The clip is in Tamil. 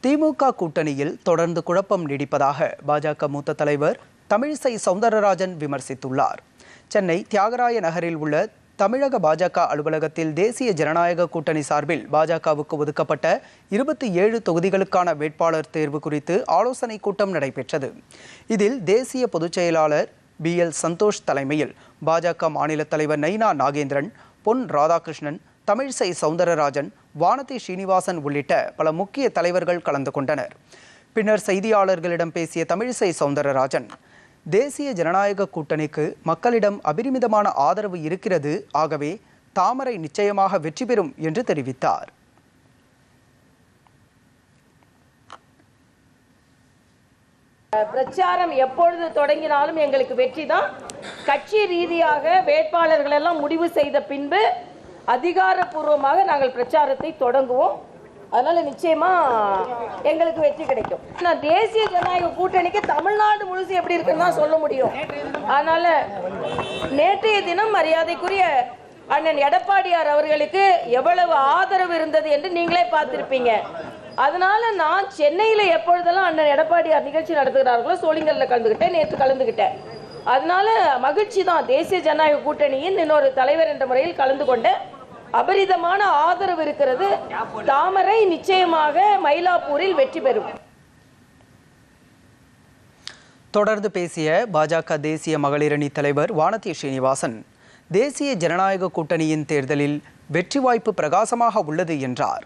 திமுக கூட்டணியில் தொடர்ந்து குழப்பம் நீடிப்பதாக பாஜக மூத்த தலைவர் தமிழிசை சவுந்தரராஜன் விமர்சித்துள்ளார். சென்னை தியாகராய நகரில் உள்ள தமிழக பாஜக அலுவலகத்தில் தேசிய ஜனநாயக கூட்டணி சார்பில் பாஜகவுக்கு ஒதுக்கப்பட்ட 27 தொகுதிகளுக்கான வேட்பாளர் தேர்வு குறித்து ஆலோசனைக் கூட்டம் நடைபெற்றது. இதில் தேசிய பொதுச் செயலாளர் BL சந்தோஷ் தலைமையில் பாஜக மாநில தலைவர் நைனா நாகேந்திரன், பொன் ராதாகிருஷ்ணன், தமிழிசை சவுந்தரராஜன், வானதி ஸ்ரீனிவாசன் உள்ளிட்ட பல முக்கிய தலைவர்கள் கலந்து கொண்டனர். பின்னர் செய்தியாளர்களிடம் பேசிய தமிழிசை சவுந்தரராஜன், தேசிய ஜனநாயக கூட்டணிக்கு மக்களிடம் அபரிமிதமான ஆதரவு இருக்கிறது, ஆகவே தாமரை நிச்சயமாக வெற்றி பெறும் என்று தெரிவித்தார். பிரச்சாரம் எப்பொழுது தொடங்கினாலும் எங்களுக்கு வெற்றி தான். கட்சி ரீதியாக வேட்பாளர்கள் எல்லாம் முடிவு செய்த பின்பு அதிகாரப்பூர்வமாக நாங்கள் பிரச்சாரத்தை தொடங்குவோம். அதனால நிச்சயமா எங்களுக்கு வெற்றி கிடைக்கும். தேசிய ஜனநாயக கூட்டணிக்கு தமிழ்நாடு முழுசு எப்படி இருக்குன்னு தான் சொல்ல முடியும். அதனால நேற்றைய தினம் மரியாதைக்குரிய அண்ணன் எடப்பாடியார் அவர்களுக்கு எவ்வளவு ஆதரவு இருந்தது என்று நீங்களே பார்த்திருப்பீங்க. அதனால நான் சென்னையில் எப்பொழுதெல்லாம் அண்ணன் எடப்பாடியார் நிகழ்ச்சி நடத்துகிறார்களோ சோளிங்கல்ல கலந்துக்கிட்டேன், நேற்று கலந்துக்கிட்டேன். அதனால மகிழ்ச்சி தான். தேசிய ஜனநாயக கூட்டணியின் இன்னொரு தலைவர் என்ற முறையில் கலந்து கொண்ட அபரிதமான ஆதரவு இருக்கிறது. தாமரை நிச்சயமாக மயிலாப்பூரில் வெற்றி பெறும். தொடர்ந்து பேசிய பாஜக தேசிய மகளிரணி தலைவர் வானதி ஸ்ரீனிவாசன், தேசிய ஜனநாயக கூட்டணியின் தேர்தலில் வெற்றி வாய்ப்பு பிரகாசமாக உள்ளது என்றார்.